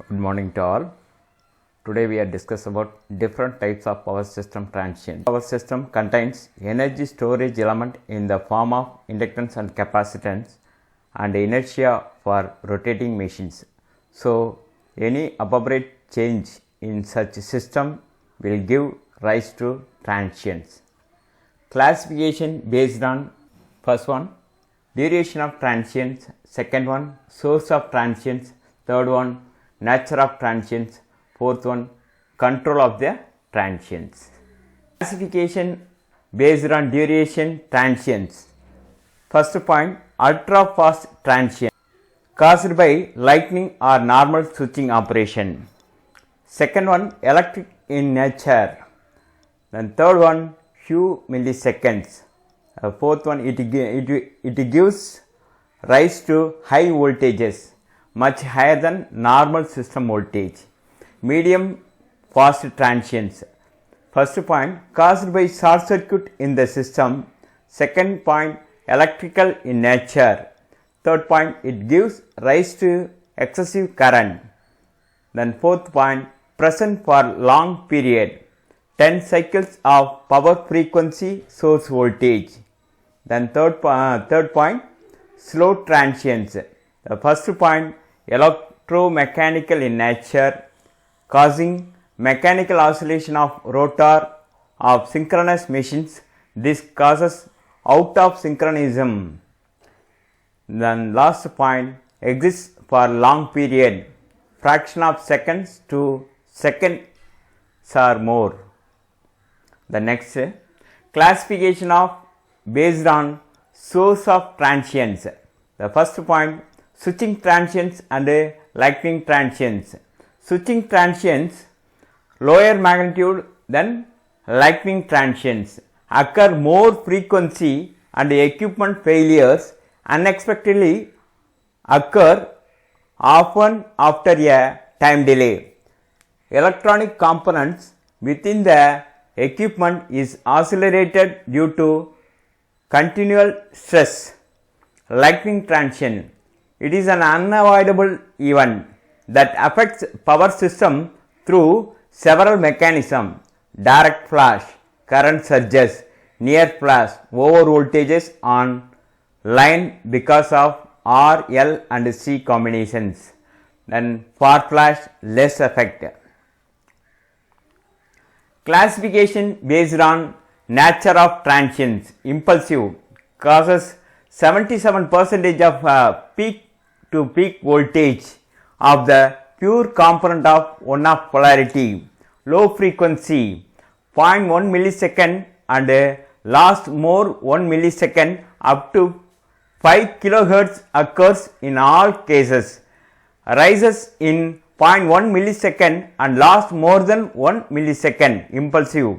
Good morning to all. Today we are discussing about different types of power system transients. Power system contains energy storage element in the form of inductance and capacitance and inertia for rotating machines. So any appropriate change in such system will give rise to transients. Classification based on first one duration of transients, second one source of transients, third one nature of transients, fourth one control of the transients. Classification based on duration transients. First point ultra fast transient caused by lightning or normal switching operation. Second one electric in nature. Then third one few milliseconds. Fourth one it gives rise to high voltages much higher than normal system voltage. Medium fast transients. First point caused by short circuit in the system. Second point electrical in nature. Third point it gives rise to excessive current. Then fourth point present for long period 10 cycles of power frequency source voltage. Then third point slow transients. The first point electromechanical in nature causing mechanical oscillation of rotor of synchronous machines. This causes out of synchronism. Then last point exists for long period fraction of seconds to seconds or more. The next classification of based on source of transients. The first point switching transients and lightning transients. Switching transients lower magnitude than lightning transients occur more frequency and equipment failures unexpectedly occur often after a time delay. Electronic components within the equipment is accelerated due to continual stress. Lightning transient. It is an unavoidable event that affects power system through several mechanisms: direct flash, current surges, near flash, over voltages on line because of R, L and C combinations. Then far flash less effect. Classification based on nature of transients. Impulsive causes 77% of peak to peak voltage of the pure component of one of polarity. Low frequency 0.1 millisecond and last more 1 millisecond up to 5 kilohertz occurs in all cases. Rises in 0.1 millisecond and lasts more than 1 millisecond. Impulsive.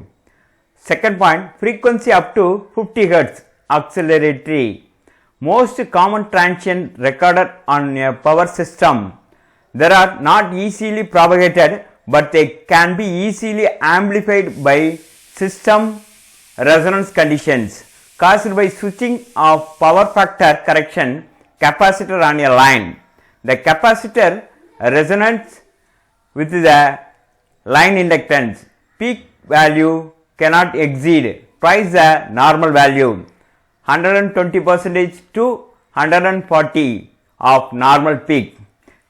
Second point frequency up to 50 hertz. Acceleratory. Most common transient recorded on a power system. They are not easily propagated, but they can be easily amplified by system resonance conditions caused by switching of power factor correction capacitor on a line. The capacitor resonates with the line inductance. Peak value cannot exceed twice the normal value, 120% to 140 of normal peak.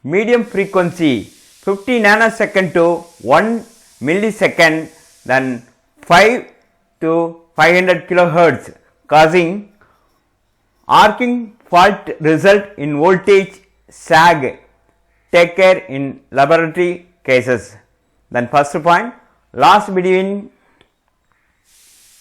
Medium frequency 50 nanosecond to 1 millisecond, then 5 to 500 kilohertz, causing arcing fault result in voltage sag. Take care in laboratory cases. Then first point loss between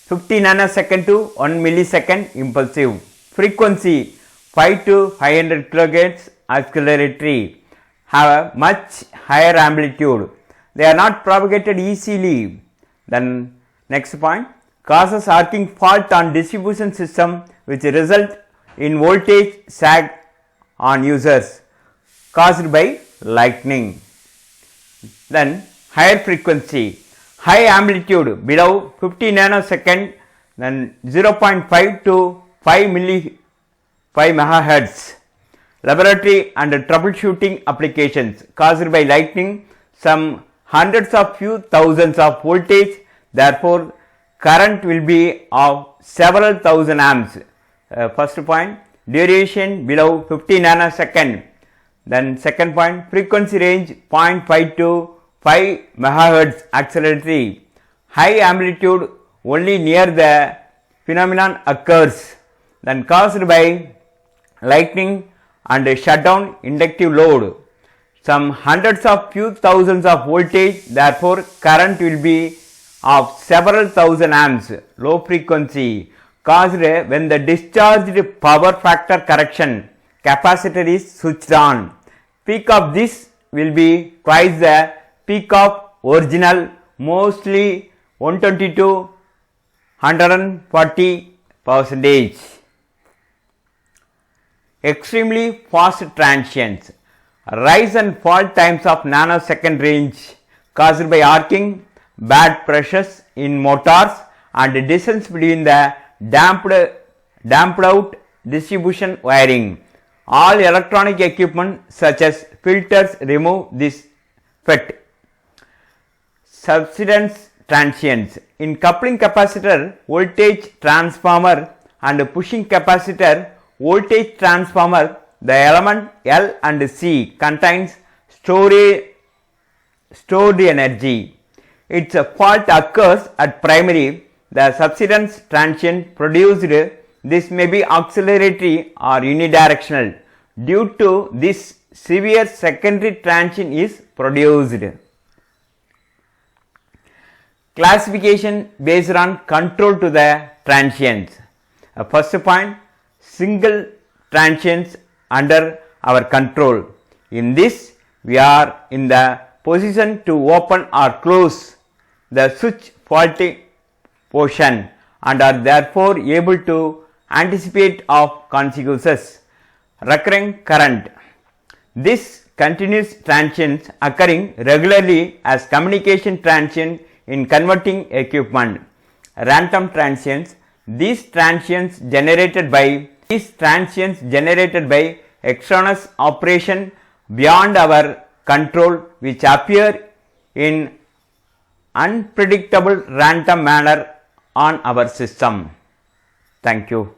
50 nanosecond to 1 millisecond. Impulsive. Frequency 5 to 500 kilohertz. Acceleratory have a much higher amplitude. They are not propagated easily. Then next point causes arcing fault on distribution system which result in voltage sag on users caused by lightning. Then higher frequency, high amplitude below 50 nanosecond, then 0.5 to 5 megahertz. laboratory and troubleshooting applications caused by lightning, some hundreds of few thousands of voltage, therefore current will be of several thousand amps. First point, duration below 50 nanosecond. Then second point, frequency range 0.5 to 5 megahertz acceleratory. High amplitude only near the phenomenon occurs. Then caused by lightning and shutdown inductive load. Some hundreds of few thousands of voltage, therefore current will be of several thousand amps. Low frequency caused when the discharged power factor correction capacitor is switched on. Peak of this will be twice the peak of original, mostly 120 to 140%. Extremely fast transients. Rise and fall times of nanosecond range caused by arcing, bad pressures in motors and distance between the damped out distribution wiring. All electronic equipment such as filters remove this effect. Subsidence transients. In coupling capacitor, voltage transformer and pushing capacitor, voltage transformer, the element L and C contains stored energy. Its fault occurs at primary. The subsidence transient produced, this may be acceleratory or unidirectional. Due to this, severe secondary transient is produced. Classification based on control to the transients. First point, single transients under our control. In this, we are in the position to open or close the switch faulty portion and are therefore able to anticipate of consequences. Recurring current. This continuous transients occurring regularly as communication transient in converting equipment. Random transients. These transients generated by extraneous operation beyond our control, which appear in unpredictable random manner on our system. Thank you.